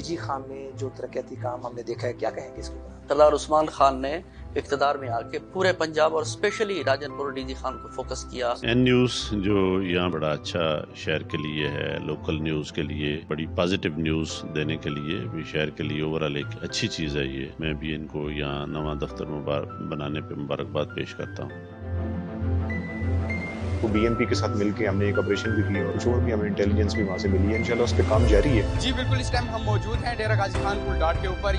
DG Khan में जो तरक्याती काम हमने देखा है, क्या कहेंगे इसके ऊपर? सरदार उस्मान खान ने इक़्तिदार में आके पूरे पंजाब और स्पेशली राजनपुर डीजी खान को फोकस किया। एन न्यूज़ जो यहाँ बड़ा अच्छा शहर के लिए है, लोकल न्यूज़ के लिए बड़ी पॉजिटिव न्यूज़ देने के लिए भी शहर के लिए ओवरऑल एक अच्छी चीज़ है ये। मैं भी इनको यहाँ नवा दफ्तर बनाने पे मुबारकबाद पेश करता हूँ। तो बीएमपी के साथ मिलकर हमने एक ऑपरेशन भी किया और जो भी हमें इंटेलिजेंस भी वहाँ से मिली है, इंशाल्लाह उस पर काम जारी है। जी बिल्कुल, इस टाइम हम मौजूद हैं डेरा गाजी खान पुल डाट के ऊपर।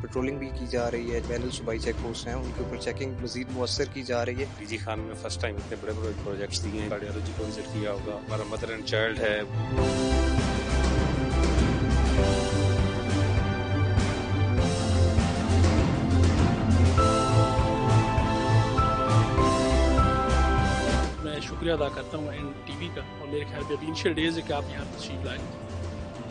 पेट्रोलिंग भी की जा रही है, बैनल सूबाई चेक पोस्ट हैं उनके ऊपर चेकिंग मजीद मुअस्सर की जा रही है। डीजी खान में फर्स्ट टाइम इतने बड़े बड़े प्रोजेक्ट्स दिए हैं। कार्डियोलॉजी को विजिट किया होगा, हमारा मदर एंड चाइल्ड है। शुक्रिया अदा करता हूँ NTV का, और मेरे ख्याल में इनिशियल डेज है कि आप यहाँ तशरीफ लाए,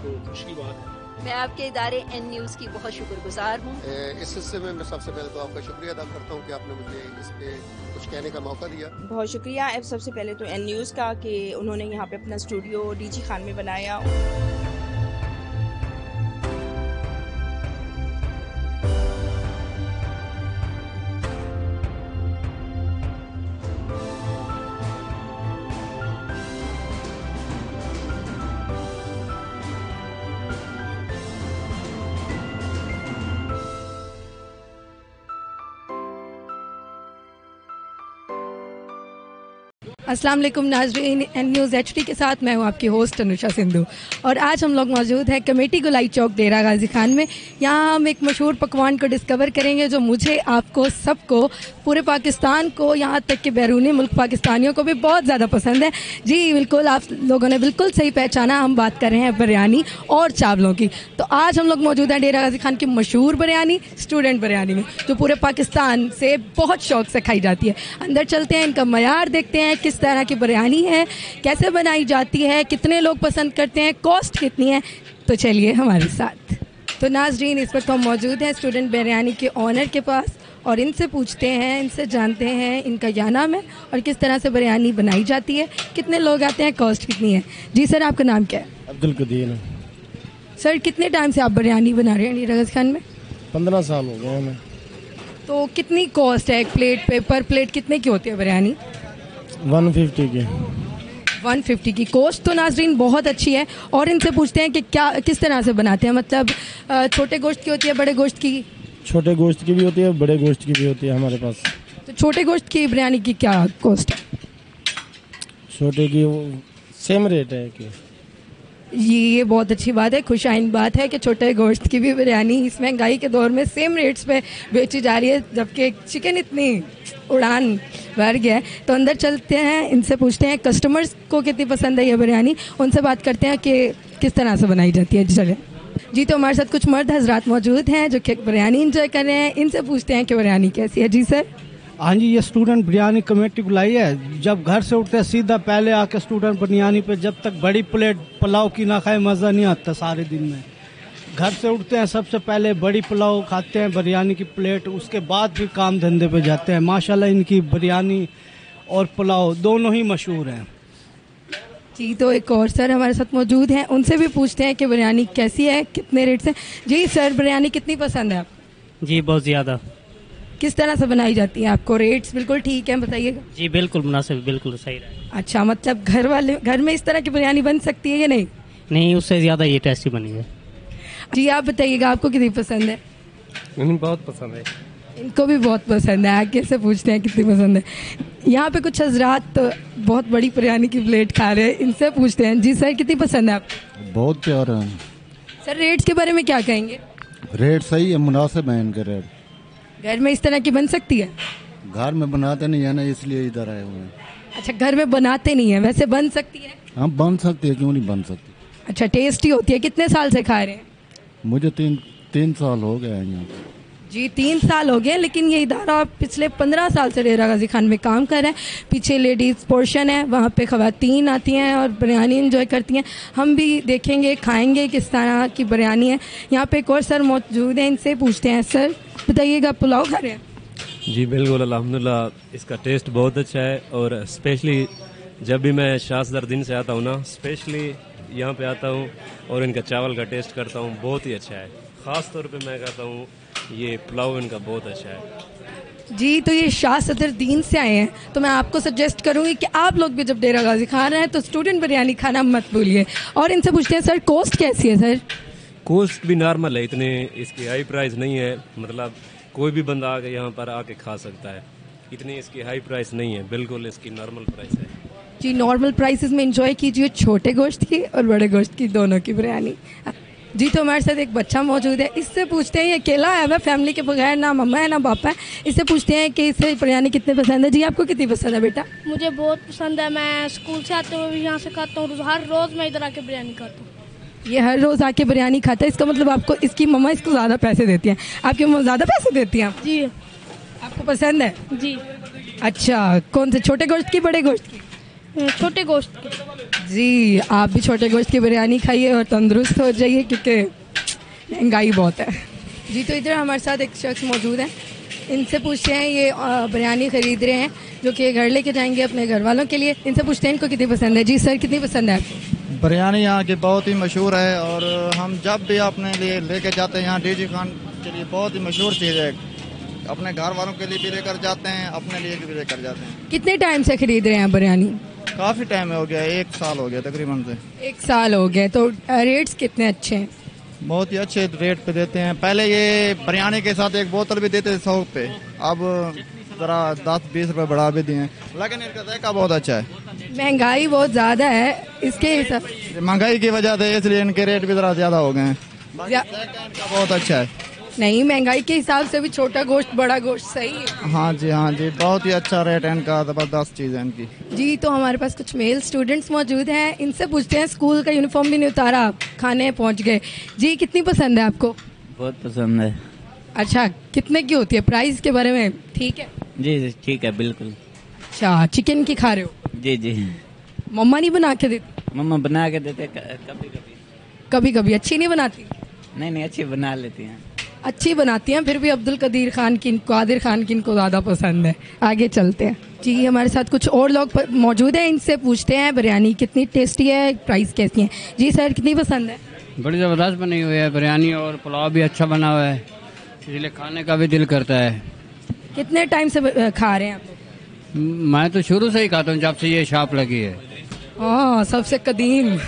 तो खुशी की बात है। मैं आपके इदारे N न्यूज़ की बहुत शुक्रगुजार हूँ। इस सिलसिले में मैं सबसे पहले तो आपका शुक्रिया अदा करता हूँ कि आपने मुझे इस पे कुछ कहने का मौका दिया। बहुत शुक्रिया सबसे पहले तो N न्यूज़ का कि उन्होंने यहाँ पे अपना स्टूडियो डीजी खान में बनाया। अस्सलाम वालेकुम नाज़रीन, N न्यूज़ HD के साथ मैं हूँ आपकी होस्ट अनुषा सिंधु, और आज हम लोग मौजूद हैं कमेटी गुलाई चौक डेरा गाजी खान में। यहाँ हम एक मशहूर पकवान को डिस्कवर करेंगे जो मुझे, आपको, सबको, पूरे पाकिस्तान को, यहाँ तक कि बैरूनी मुल्क पाकिस्तानियों को भी बहुत ज़्यादा पसंद है। जी बिल्कुल, आप लोगों ने बिल्कुल सही पहचाना, हम बात कर रहे हैं बिरयानी और चावलों की। तो आज हम लोग मौजूद हैं डेरा गाजी खान की मशहूर बिरयानी, स्टूडेंट बिरयानी में, जो पूरे पाकिस्तान से बहुत शौक से खाई जाती है। अंदर चलते हैं, इनका मयार देखते हैं, किस तरह की बिरयानी है, कैसे बनाई जाती है, कितने लोग पसंद करते हैं, कॉस्ट कितनी है। तो चलिए हमारे साथ। तो नाज़रीन, इस वक्त हम मौजूद हैं स्टूडेंट बिरयानी के ऑनर के पास, और इनसे पूछते हैं, इनसे जानते हैं इनका क्या नाम है और किस तरह से बिरयानी बनाई जाती है, कितने लोग आते हैं, कॉस्ट कितनी है। जी सर, आपका नाम क्या है? अब्दुल कदीर। सर, कितने टाइम से आप बिरयानी बना रहे हैं डेरा गाजी खान में? 15 साल हो गए हमें। तो कितनी कॉस्ट है एक प्लेट पे, पर प्लेट कितने की होती है बिरयानी? 150 की। 150 की कॉस्ट तो नाज़रीन बहुत अच्छी है। और इनसे पूछते हैं कि क्या, किस तरह से बनाते हैं, मतलब छोटे गोश्त की होती है, बड़े गोश्त की? छोटे गोश्त की भी होती है, बड़े गोश्त की भी होती है हमारे पास। तो छोटे गोश्त की बिरयानी की क्या कॉस्ट है? छोटे की सेम रेट है कि ये बहुत अच्छी बात है, खुशाइन बात है कि छोटे गोश्त की भी बिरयानी इस महंगाई के दौर में सेम रेट्स पे बेची जा रही है, जबकि चिकन इतनी उड़ान भर गया है। तो अंदर चलते हैं, इनसे पूछते हैं कस्टमर्स को कितनी पसंद है ये बिरयानी, उनसे बात करते हैं कि किस तरह से बनाई जाती है। चले जी, तो हमारे साथ कुछ मर्द हजरात मौजूद हैं जो कि बिरयानी इंजॉय कर रहे हैं। इनसे पूछते हैं कि बिरयानी कैसी है। जी सर। हाँ जी, ये स्टूडेंट बिरयानी कमेटी बुलाई है। जब घर से उठते हैं सीधा पहले आके स्टूडेंट बिरयानी पे, जब तक बड़ी प्लेट पुलाव की ना खाए मज़ा नहीं आता सारे दिन में। घर से उठते हैं सबसे पहले बड़ी पुलाव खाते हैं, बिरयानी की प्लेट, उसके बाद फिर काम धंधे पे जाते हैं। माशाल्लाह इनकी बिरयानी और पुलाव दोनों ही मशहूर हैं। जी, तो एक और सर हमारे साथ मौजूद हैं, उनसे भी पूछते हैं कि बिरयानी कैसी है, कितने रेट से। जी सर, बिरयानी कितनी पसंद है आपको? जी बहुत ज़्यादा। किस तरह से बनाई जाती है आपको? रेट्स बिल्कुल ठीक है, बताइएगा। जी बिल्कुल मुनासिब, बिल्कुल सही रहा। अच्छा, मतलब घर में इस तरह की बिरयानी बन सकती है या नहीं? नहीं, उससे ज़्यादा ये टेस्टी बनी है। जी आप बताइएगा, आपको कितनी पसंद है? मुझे बहुत पसंद है। इनको भी बहुत पसंद है। आगे से पूछते हैं कितनी पसंद है। यहाँ पे कुछ हजरात तो बहुत बड़ी बिरयानी की प्लेट खा रहे हैं, इनसे पूछते हैं। जी सर, कितनी पसंद है आपको? बहुत प्यारा है सर। रेट्स के बारे में क्या कहेंगे? रेट सही है, मुनासिब है इनके रेट। घर में इस तरह की बन सकती है? घर में बनाते नहीं है ना, इसलिए इधर आए हुए हैं। अच्छा, घर में बनाते नहीं है, वैसे बन सकती है? हाँ बन सकती है, क्यों नहीं बन सकती। अच्छा, टेस्टी होती है। कितने साल से खा रहे हैं? मुझे तीन साल हो गए हैं यहाँ। जी 3 साल हो गए, लेकिन ये इदारा पिछले 15 साल से डेरा गाजी खान में काम कर रहा है। पीछे लेडीज़ पोर्शन है, वहाँ पे ख़वातीन आती हैं और बिरयानी एंजॉय करती हैं। हम भी देखेंगे, खाएंगे किस तरह की बिरयानी है। यहाँ पे एक और सर मौजूद हैं, इनसे पूछते हैं। सर बताइएगा, पुलाव खा रहे हैं? जी बिल्कुल, अल्हम्दुलिल्लाह इसका टेस्ट बहुत अच्छा है। और स्पेशली जब भी मैं शासदार दिन से आता हूँ ना, स्पेशली यहाँ पे आता हूँ और इनका चावल का टेस्ट करता हूँ, बहुत ही अच्छा है। ख़ास तौर पे मैं कहता हूँ ये पुलाव इनका बहुत अच्छा है। जी, तो ये शाह सदर दीन से आए हैं, तो मैं आपको सजेस्ट करूँगी कि आप लोग भी जब डेरा गाजी खा रहे हैं तो स्टूडेंट बिरयानी खाना मत भूलिए। और इनसे पूछते हैं सर, कॉस्ट कैसी है सर? कॉस्ट भी नॉर्मल है, इतने इसकी हाई प्राइस नहीं है, मतलब कोई भी बंदा आके यहाँ पर आके खा सकता है। इतनी इसकी हाई प्राइस नहीं है, बिल्कुल इसकी नॉर्मल प्राइस है। जी, नॉर्मल प्राइसेस में एंजॉय कीजिए छोटे गोश्त की और बड़े गोश्त की, दोनों की बिरयानी। जी, तो हमारे साथ एक बच्चा मौजूद है, इससे पूछते हैं, ये अकेला आया हुआ फैमिली के बगैर, ना मम्मा है ना पापा है। इससे पूछते हैं कि इसे बिरयानी कितनी पसंद है। जी, आपको कितनी पसंद है बेटा? मुझे बहुत पसंद है, मैं स्कूल से आते हुए भी यहाँ से खाता हूँ, हर रोज़ मैं इधर आके बिरयानी खाता हूँ। ये हर रोज़ आके बिरयानी खाता है, इसका मतलब आपको इसकी मम्मा इसको ज़्यादा पैसे देती हैं। आपकी मम्मा ज़्यादा पैसे देती हैं? जी। आपको पसंद है? जी। अच्छा, कौन से, छोटे गोश्त की बड़े गोश्त की? छोटे गोश्त की। जी, आप भी छोटे गोश्त की बिरयानी खाइए और तंदुरुस्त हो जाइए, क्योंकि महंगाई बहुत है। जी, तो इधर हमारे साथ एक शख्स मौजूद है, इनसे पूछते हैं, ये बिरयानी ख़रीद रहे हैं जो कि घर लेके जाएंगे अपने घर वालों के लिए। इनसे पूछते हैं इनको कितनी पसंद है। जी सर, कितनी पसंद है आपको? बिरयानी यहाँ की बहुत ही मशहूर है और हम जब भी अपने लिए लेके जाते हैं यहाँ डीजी खान के लिए बहुत ही मशहूर चीज़ है। अपने घर वालों के लिए भी लेकर जाते हैं, अपने लिए भी लेकर जाते हैं। कितने टाइम से खरीद रहे हैं बिरयानी? काफ़ी टाइम हो गया, 1 साल हो गया तकरीबन से। 1 साल हो गए। तो रेट्स कितने अच्छे हैं? बहुत ही अच्छे रेट पे देते हैं। पहले ये बिरयानी के साथ एक बोतल भी देते थे 100 रुपये, अब ज़रा 10-20 रुपये बढ़ा भी दिए हैं, लेकिन इनका जायका बहुत अच्छा है। महंगाई बहुत ज़्यादा है, इसके हिसाब महंगाई की वजह से इसलिए इनके रेट भी ज़रा ज़्यादा हो गए हैं। इनका बहुत अच्छा है। नहीं, महंगाई के हिसाब से भी छोटा गोश्त बड़ा गोश्त सही है। हाँ जी, हाँ जी, बहुत ही अच्छा रेट है इनका, ज़बरदस्त चीज़ है इनकी। जी, तो हमारे पास कुछ मेल स्टूडेंट्स मौजूद हैं, इनसे पूछते हैं, स्कूल का यूनिफॉर्म भी नहीं उतारा, खाने पहुंच गए। जी, कितनी पसंद है आपको? बहुत पसंद है। अच्छा, कितने की होती है? प्राइस के बारे में ठीक है? जी ठीक है, बिल्कुल। अच्छा, चिकन की खा रहे हो? जी जी। मम्मा नहीं बना के देती? मम्मा बना के देते कभी कभी। कभी कभी अच्छी नहीं बनाती? नहीं, अच्छी बना लेती हैं। अच्छी बनाती हैं, फिर भी अब्दुल कदीर खान की, कादिर खान की इनको ज़्यादा पसंद है। आगे चलते हैं। जी, हमारे साथ कुछ और लोग मौजूद हैं, इनसे पूछते हैं बिरयानी कितनी टेस्टी है, प्राइस कैसी है। जी सर, कितनी पसंद है? बड़ी ज़बरदस्त बनी हुई है बिरयानी, और पुलाव भी अच्छा बना हुआ है, इसलिए खाने का भी दिल करता है। कितने टाइम से खा रहे हैं आप? मैं तो शुरू से ही खाता हूँ, जब से ये शॉप लगी है। हाँ, सबसे कदीम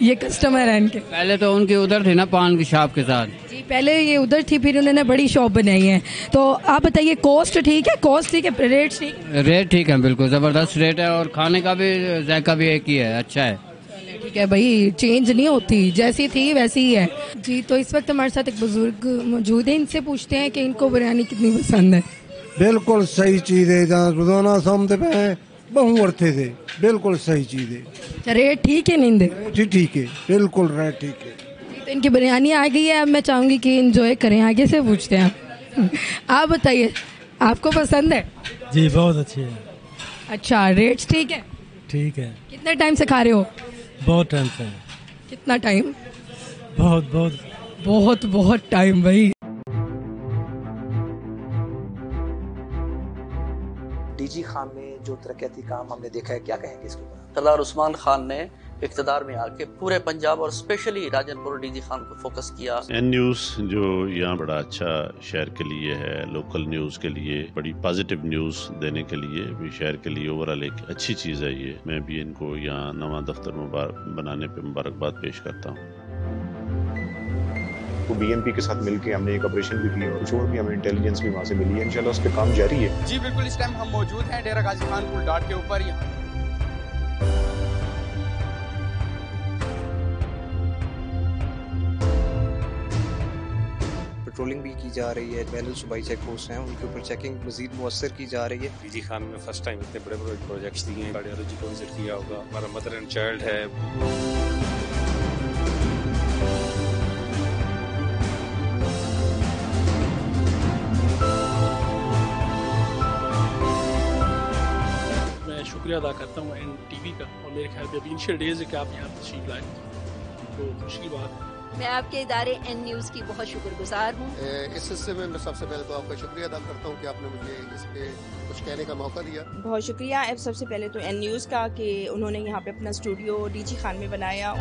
ये कस्टमर है इनके। पहले तो उनकी उधर थी ना, पान की शॉप के साथ। जी, पहले ये उधर थी, फिर उन्होंने बड़ी शॉप बनाई है। तो आप बताइए, कॉस्ट ठीक है? कॉस्ट ठीक है, रेट ठीक? रेट ठीक है, बिल्कुल ज़बरदस्त रेट है, और खाने का भी जायका भी एक ही है, अच्छा है। ठीक है भाई, चेंज नहीं होती, जैसी थी वैसी ही है। जी, तो इस वक्त हमारे साथ एक बुजुर्ग मौजूद है, इनसे पूछते हैं कि इनको बिरयानी कितनी पसंद है। बिल्कुल सही चीज़ है, जहाँ रोजाना सामने पे बहु उड़ते थे, बिल्कुल सही चीज़ है। रेट ठीक है? नींद जी ठीक है, बिल्कुल रेट ठीक है। तो इनकी बिरयानी आ गई है, अब मैं चाहूँगी कि एंजॉय करें। आगे से पूछते हैं आप बताइए, आपको पसंद है? जी, बहुत अच्छी है। अच्छा, रेट्स ठीक है? ठीक है। कितने टाइम से खा रहे हो? बहुत टाइम से। कितना टाइम? बहुत बहुत बहुत बहुत टाइम भाई। डीजी खान में जो तरक्याती काम हमने देखा है, क्या कहेंगे इसके ऊपर? सरदार उस्मान खान ने इक़्तिदार में आके पूरे पंजाब और स्पेशली राजनपुर डीजी खान को फोकस किया। एन न्यूज़ जो यहाँ बड़ा अच्छा शहर के लिए है, लोकल न्यूज़ के लिए बड़ी पॉजिटिव न्यूज़ देने के लिए भी, शहर के लिए ओवरऑल एक अच्छी चीज़ है ये। मैं भी इनको यहाँ नवा दफ्तर बनाने पे मुबारकबाद पेश करता हूँ। तो बीएमपी के साथ मिलकर हमने एक ऑपरेशन भी किया और कुछ और भी हमें इंटेलिजेंस भी वहाँ से मिली है। इंशाल्लाह उस पर काम जारी है। जी बिल्कुल, इस टाइम हम मौजूद हैं डेरा गाजी खान पुल डॉट के ऊपर। यहाँ पेट्रोलिंग भी की जा रही है, बैनल सूबाई चेक पोस्ट हैं, उनके ऊपर चेकिंग मजीद मुअस्सर की जा रही है। डीजी खान में फर्स्ट टाइम इतने बड़े बड़े प्रोजेक्ट्स दिए हैं। कार्डियोलॉजी को विजिट किया होगा, हमारा मदर एंड चाइल्ड है। शुक्रिया अदा करता हूँ NTV का, और मेरे ख्याल में अभी इनिशियल डेज है कि आप यहाँ तशरीफ लाए, तो खुशी की बात है। मैं आपके इदारे एन न्यूज़ की बहुत शुक्रगुजार हूँ। इस हिस्से में मैं सबसे पहले तो आपका शुक्रिया अदा करता हूँ कि आपने मुझे इस पे कुछ कहने का मौका दिया। बहुत शुक्रिया सबसे पहले तो एन न्यूज़ का कि उन्होंने यहाँ पे अपना स्टूडियो डीजी खान में बनाया।